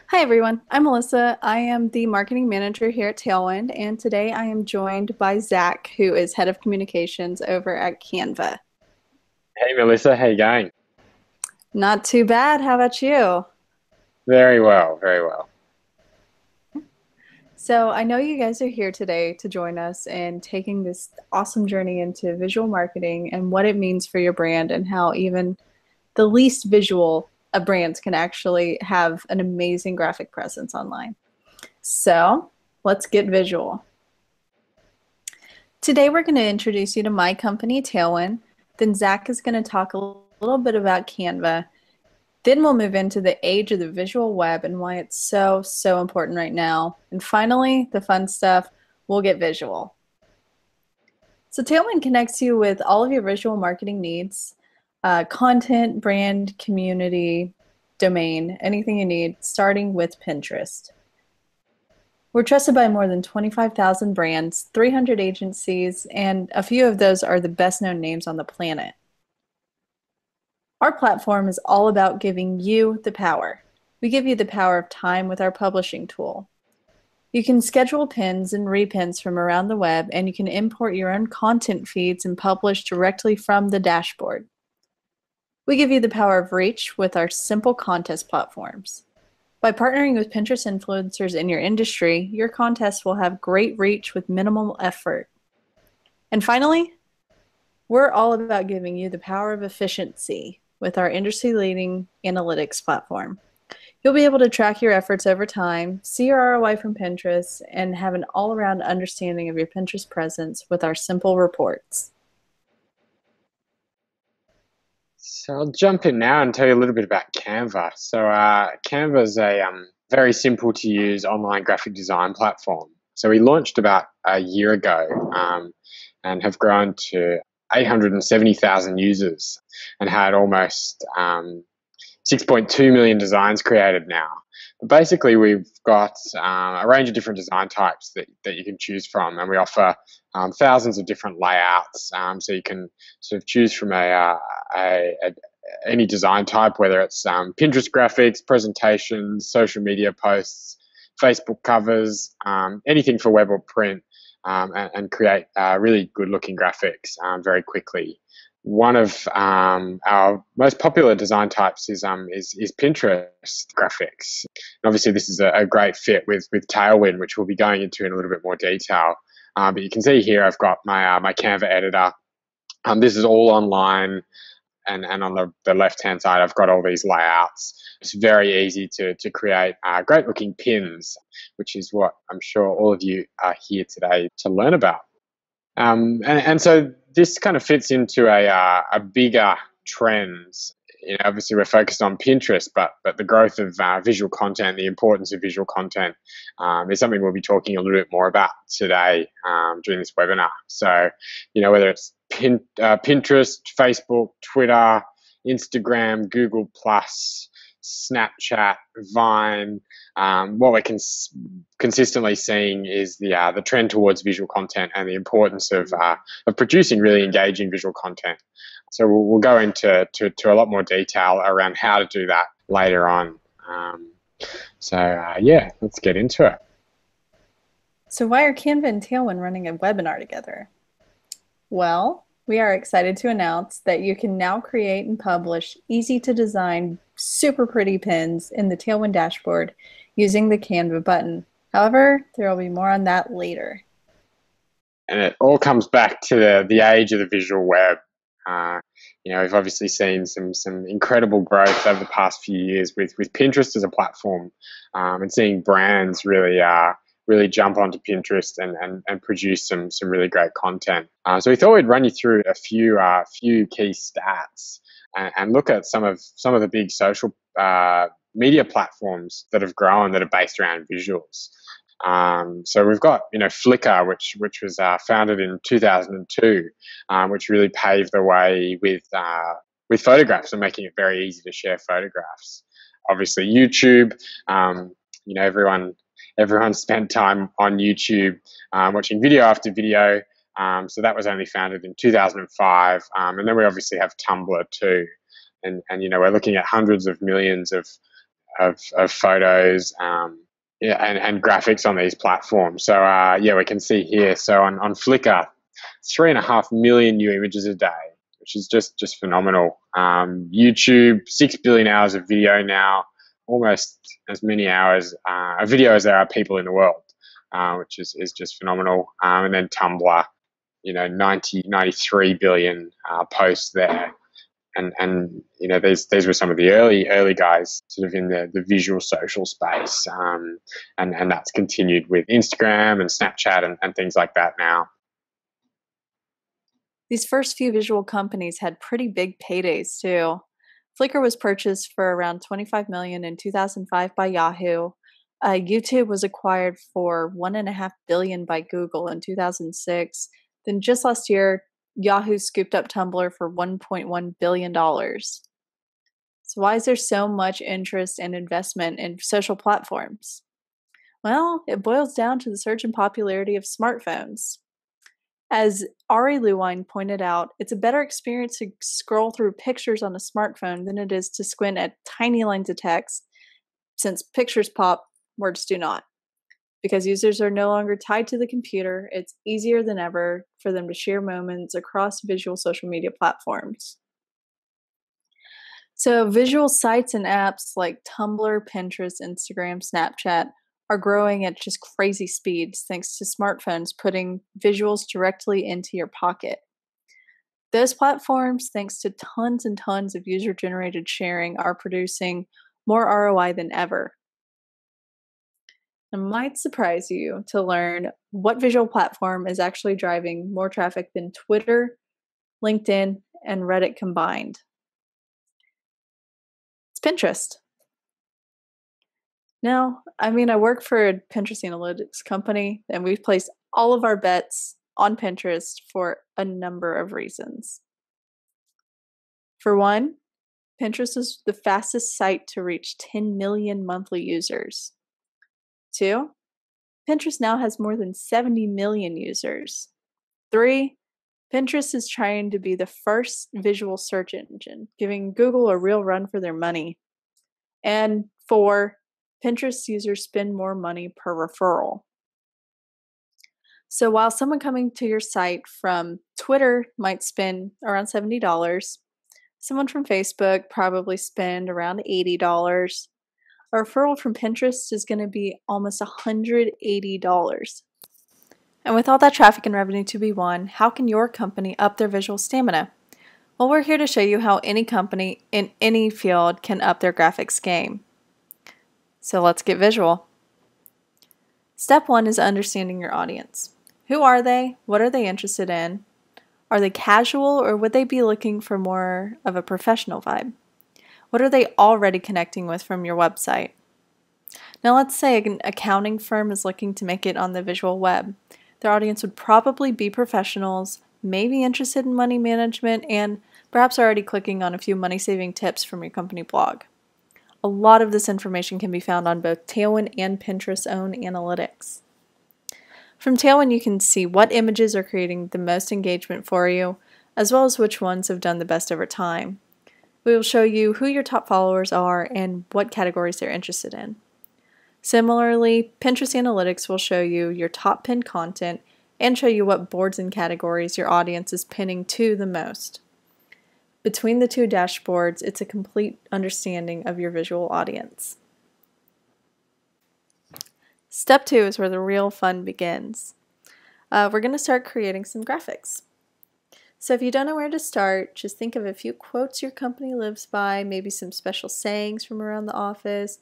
Hi everyone, I'm Melissa. I am the marketing manager here at Tailwind, and today I am joined by Zach, who is head of communications over at Canva. Hey Melissa, how you going? Not too bad. How about you? Very well, very well. So, I know you guys are here today to join us in taking this awesome journey into visual marketing and what it means for your brand, and how even the least visual of brands can actually have an amazing graphic presence online. So, let's get visual. Today, we're going to introduce you to my company, Tailwind. Then Zach is going to talk a little bit about Canva. Then we'll move into the age of the visual web and why it's so important right now. And finally, the fun stuff, we'll get visual. So Tailwind connects you with all of your visual marketing needs, content, brand, community, domain, anything you need, starting with Pinterest. We're trusted by more than 25,000 brands, 300 agencies, and a few of those are the best known names on the planet. Our platform is all about giving you the power. We give you the power of time with our publishing tool. You can schedule pins and repins from around the web, and you can import your own content feeds and publish directly from the dashboard. We give you the power of reach with our simple contest platforms. By partnering with Pinterest influencers in your industry, your contests will have great reach with minimal effort. And finally, we're all about giving you the power of efficiency with our industry-leading analytics platform. You'll be able to track your efforts over time, see your ROI from Pinterest, and have an all-around understanding of your Pinterest presence with our simple reports. So I'll jump in now and tell you a little bit about Canva. Canva is a very simple to use online graphic design platform. So we launched about a year ago and have grown to 870,000 users and had almost 6.2 million designs created now. But basically, we've got a range of different design types that you can choose from, and we offer thousands of different layouts. So you can sort of choose from any design type, whether it's Pinterest graphics, presentations, social media posts, Facebook covers, anything for web or print, and create really good looking graphics very quickly. One of our most popular design types is Pinterest graphics. And obviously, this is a great fit with Tailwind, which we'll be going into in a little bit more detail. But you can see here I've got my Canva editor. This is all online, and on the left-hand side, I've got all these layouts. It's very easy to create great-looking pins, which is what I'm sure all of you are here today to learn about. And so this kind of fits into a bigger trend. Obviously we're focused on Pinterest, but the growth of visual content, the importance of visual content, is something we'll be talking a little bit more about today during this webinar. So, whether it's Pinterest, Facebook, Twitter, Instagram, Google Plus, Snapchat, Vine. What we're consistently seeing is the trend towards visual content and the importance of producing really engaging visual content. So we'll go into a lot more detail around how to do that later on. Yeah, let's get into it. So why are Canva and Tailwind running a webinar together? Well, we are excited to announce that you can now create and publish easy to design, super pretty pins in the Tailwind dashboard using the Canva button. However, there will be more on that later. And it all comes back to the age of the visual web. We've obviously seen some incredible growth over the past few years with Pinterest as a platform, and seeing brands really jump onto Pinterest and produce some really great content. So we thought we'd run you through a few key stats and look at some of the big social media platforms that have grown that are based around visuals. So we've got Flickr, which was founded in 2002, which really paved the way with photographs and making it very easy to share photographs. Obviously, YouTube. Everyone spent time on YouTube watching video after video. So that was only founded in 2005. And then we obviously have Tumblr too. And we're looking at hundreds of millions of of photos, yeah, and graphics on these platforms. So yeah, we can see here. So on Flickr, 3.5 million new images a day, which is just phenomenal. YouTube, 6 billion hours of video now, almost as many hours of video as there are people in the world, which is just phenomenal. And then Tumblr, 93 billion posts there. And these were some of the early guys sort of in the visual social space, and that's continued with Instagram and Snapchat and things like that now. These first few visual companies had pretty big paydays too. Flickr was purchased for around $25 million in 2005 by Yahoo. YouTube was acquired for $1.5 billion by Google in 2006. Then just last year, Yahoo scooped up Tumblr for $1.1 billion. So why is there so much interest and investment in social platforms? Well, it boils down to the surge in popularity of smartphones. As Ari Lewine pointed out, it's a better experience to scroll through pictures on a smartphone than it is to squint at tiny lines of text, since pictures pop, words do not. Because users are no longer tied to the computer, it's easier than ever for them to share moments across visual social media platforms. So visual sites and apps like Tumblr, Pinterest, Instagram, Snapchat are growing at just crazy speeds thanks to smartphones putting visuals directly into your pocket. Those platforms, thanks to tons and tons of user-generated sharing, are producing more ROI than ever. It might surprise you to learn what visual platform is actually driving more traffic than Twitter, LinkedIn, and Reddit combined. It's Pinterest. Now, I work for a Pinterest analytics company, and we've placed all of our bets on Pinterest for a number of reasons. For one, Pinterest is the fastest site to reach 10 million monthly users. 2, Pinterest now has more than 70 million users. 3, Pinterest is trying to be the first visual search engine, giving Google a real run for their money. And 4, Pinterest users spend more money per referral. So while someone coming to your site from Twitter might spend around $70, someone from Facebook probably spend around $80. A referral from Pinterest is going to be almost $180. And with all that traffic and revenue to be won, how can your company up their visual stamina? Well, we're here to show you how any company in any field can up their graphics game. So let's get visual. Step 1 is understanding your audience. Who are they? What are they interested in? Are they casual, or would they be looking for more of a professional vibe? What are they already connecting with from your website? Now let's say an accounting firm is looking to make it on the visual web. Their audience would probably be professionals, maybe interested in money management, and perhaps already clicking on a few money-saving tips from your company blog. A lot of this information can be found on both Tailwind and Pinterest's own analytics. From Tailwind, you can see what images are creating the most engagement for you, as well as which ones have done the best over time. We will show you who your top followers are and what categories they're interested in. Similarly, Pinterest Analytics will show you your top pinned content and show you what boards and categories your audience is pinning to the most. Between the two dashboards, it's a complete understanding of your visual audience. Step 2 is where the real fun begins. We're going to start creating some graphics. So if you don't know where to start, just think of a few quotes your company lives by, maybe some special sayings from around the office,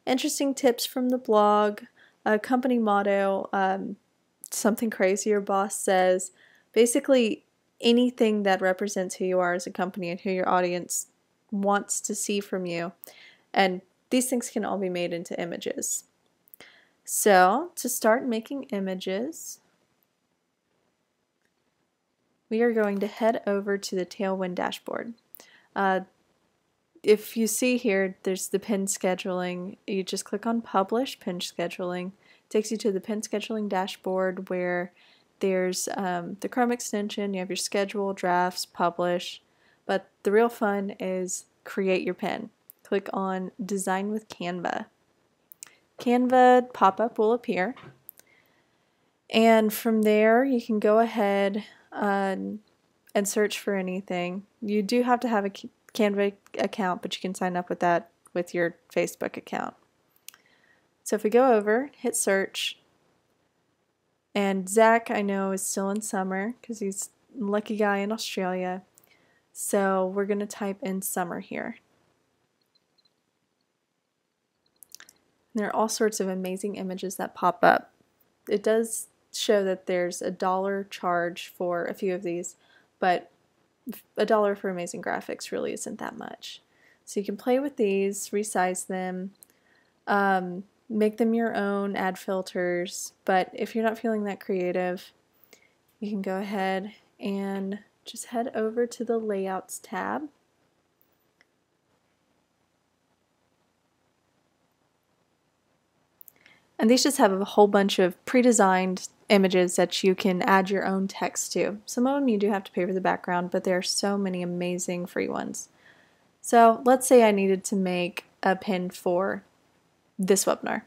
interesting tips from the blog, a company motto, something crazy your boss says, basically anything that represents who you are as a company and who your audience wants to see from you. And these things can all be made into images. So to start making images, we are going to head over to the Tailwind dashboard. If you see here, there's the pin scheduling. You just click on Publish Pin Scheduling. It takes you to the pin scheduling dashboard where there's the Chrome extension. You have your schedule, drafts, publish. But the real fun is create your pin. click on Design with Canva. Canva pop-up will appear. And from there, you can go ahead and search for anything. You do have to have a Canva account, but you can sign up with that with your Facebook account. So if we go over, hit search, and Zach, I know, is still in summer because he's a lucky guy in Australia. So we're going to type in summer here. There are all sorts of amazing images that pop up. It does show that there's $1 charge for a few of these, but $1 for amazing graphics really isn't that much. So you can play with these, resize them, make them your own, add filters, but if you're not feeling that creative, you can go ahead and just head over to the Layouts tab. And these just have a whole bunch of pre-designed images that you can add your own text to. Some of them you do have to pay for the background, but there are so many amazing free ones. So let's say I needed to make a pin for this webinar.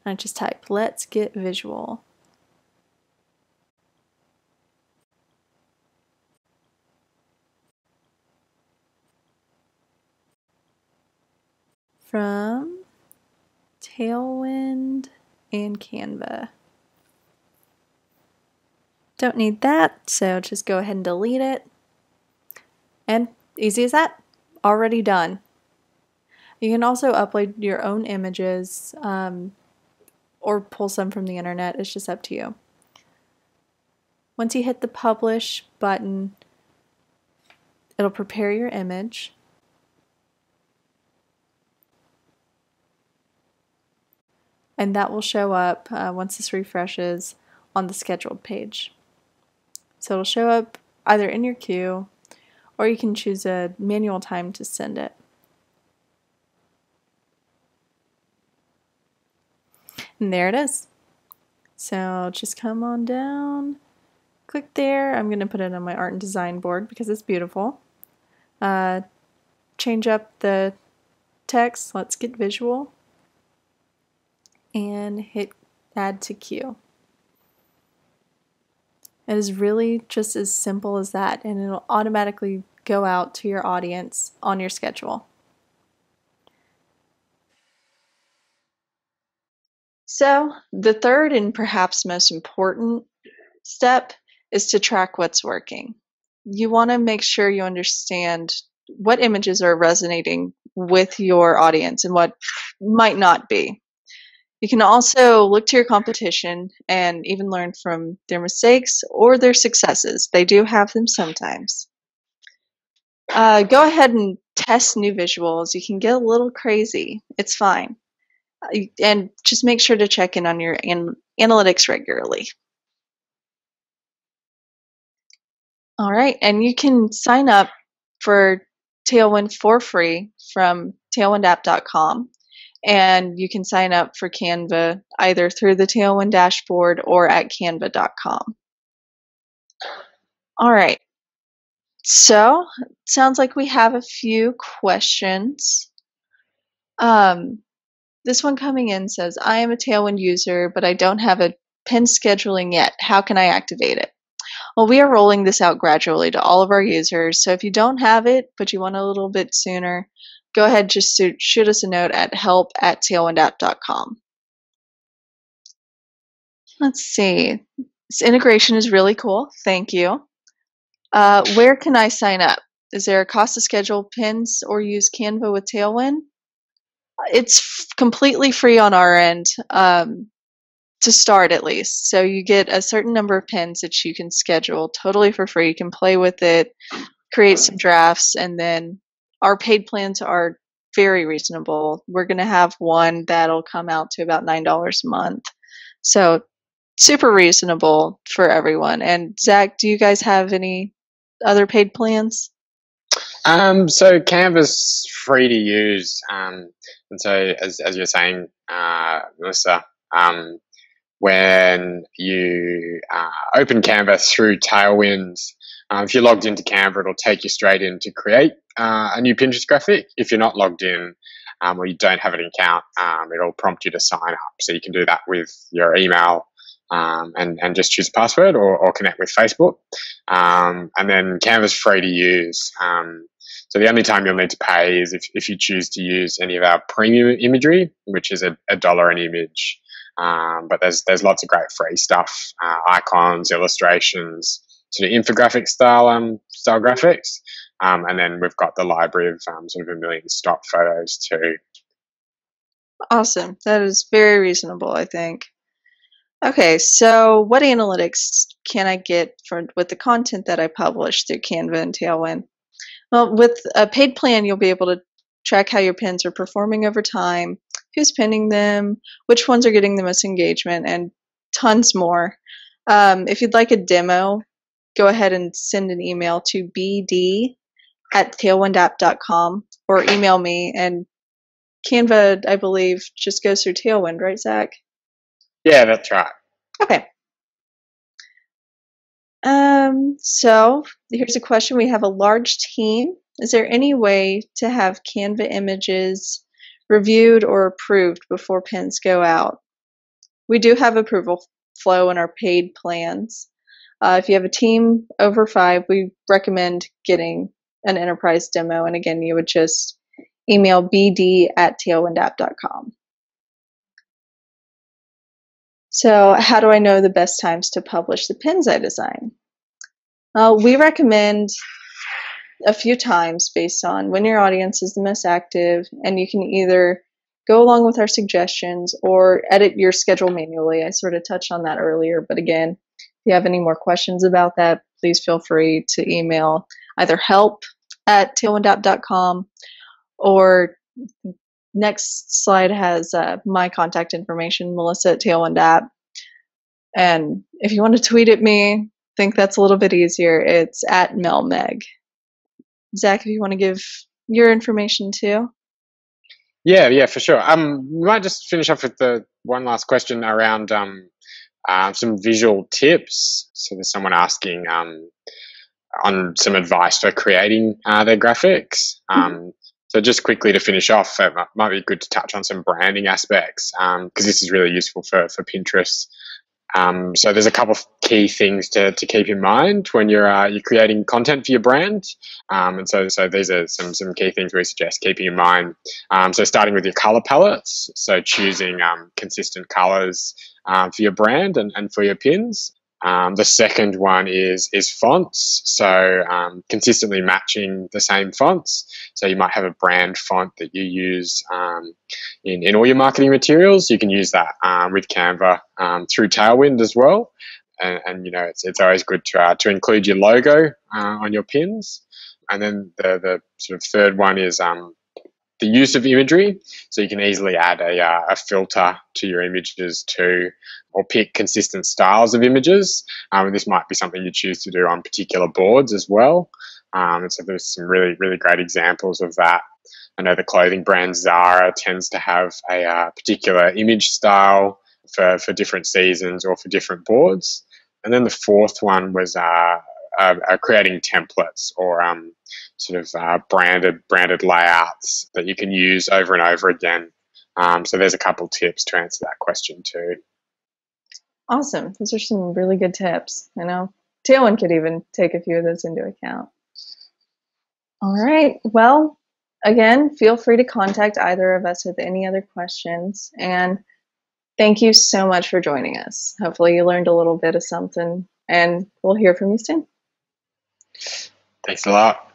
And I just type, let's get visual. From Tailwind and Canva. Don't need that, so just go ahead and delete it. And easy as that, already done. You can also upload your own images or pull some from the internet, it's just up to you. Once you hit the publish button, it'll prepare your image. And that will show up once this refreshes on the scheduled page. So it'll show up either in your queue, or you can choose a manual time to send it. And there it is. So just come on down, click there. I'm going to put it on my art and design board because it's beautiful. Change up the text, let's get visual, and hit add to queue. It is really just as simple as that, and it'll automatically go out to your audience on your schedule. So the third and perhaps most important step is to track what's working. You want to make sure you understand what images are resonating with your audience and what might not be. You can also look to your competition and even learn from their mistakes or their successes. They do have them sometimes. Go ahead and test new visuals. You can get a little crazy. It's fine. And just make sure to check in on your analytics regularly. All right, and you can sign up for Tailwind for free from tailwindapp.com. And you can sign up for Canva either through the Tailwind dashboard or at canva.com. All right, so it sounds like we have a few questions. This one coming in says, I am a Tailwind user, but I don't have a pin scheduling yet. How can I activate it? Well, we are rolling this out gradually to all of our users, so if you don't have it, but you want a little bit sooner, go ahead, just shoot us a note at help@tailwindapp.com. Let's see. This integration is really cool. Thank you. Where can I sign up? Is there a cost to schedule pins or use Canva with Tailwind? It's completely free on our end to start, at least. So you get a certain number of pins that you can schedule totally for free. You can play with it, create some drafts, and then our paid plans are very reasonable. We're going to have one that'll come out to about $9 a month. So super reasonable for everyone. And Zach, do you guys have any other paid plans? So Canva's free to use, and so as you're saying, Melissa, when you open Canva through Tailwind, if you're logged into Canva, it'll take you straight in to create a new Pinterest graphic. If you're not logged in, or you don't have an account, it'll prompt you to sign up. So you can do that with your email, and just choose a password, or connect with Facebook. And then Canva's free to use. So the only time you'll need to pay is if you choose to use any of our premium imagery, which is $1 an image. But there's lots of great free stuff, icons, illustrations, sort of infographic style graphics. And then we've got the library of sort of 1 million stock photos too. Awesome. That is very reasonable, I think. Okay, so what analytics can I get with the content that I publish through Canva and Tailwind? Well, with a paid plan, you'll be able to track how your pins are performing over time, who's pinning them, which ones are getting the most engagement, and tons more. If you'd like a demo, go ahead and send an email to bd@tailwindapp.com or email me. And Canva, I believe, just goes through Tailwind, right, Zach? Yeah, that's right. Okay. So here's a question. We have a large team. Is there any way to have Canva images reviewed or approved before pins go out? We do have approval flow in our paid plans. If you have a team over 5, we recommend getting an enterprise demo. And again, you would just email bd@tailwindapp.com. So how do I know the best times to publish the pins I design? We recommend a few times based on when your audience is the most active, and you can either go along with our suggestions or edit your schedule manually. I sort of touched on that earlier, but again, if you have any more questions about that, please feel free to email either help@tailwindapp.com, or next slide has my contact information, Melissa@tailwindapp. And if you want to tweet at me, I think that's a little bit easier. It's @melmeg. Zach, if you want to give your information too. Yeah, for sure. We might just finish off with the one last question around some visual tips. So there's someone asking on some advice for creating their graphics. So just quickly to finish off, it might be good to touch on some branding aspects, because this is really useful for Pinterest. So there's a couple of key things to keep in mind when you're creating content for your brand. And so these are some key things we suggest keeping in mind. So starting with your color palettes, so choosing consistent colors for your brand and for your pins. The second one is fonts, so consistently matching the same fonts. So you might have a brand font that you use in all your marketing materials. You can use that with Canva through Tailwind as well. And you know, it's always good to include your logo on your pins. And then the sort of third one is the use of imagery. So you can easily add a filter to your images too, or pick consistent styles of images. And this might be something you choose to do on particular boards as well. And so there's some really, really great examples of that. I know the clothing brand Zara tends to have a particular image style for different seasons or for different boards. And then the fourth one was creating templates or sort of branded layouts that you can use over and over again. So there's a couple tips to answer that question too. Awesome. Those are some really good tips. I know Tailwind could even take a few of those into account. All right. Well, again, feel free to contact either of us with any other questions. And thank you so much for joining us. Hopefully you learned a little bit of something, and we'll hear from you soon. Thanks a lot.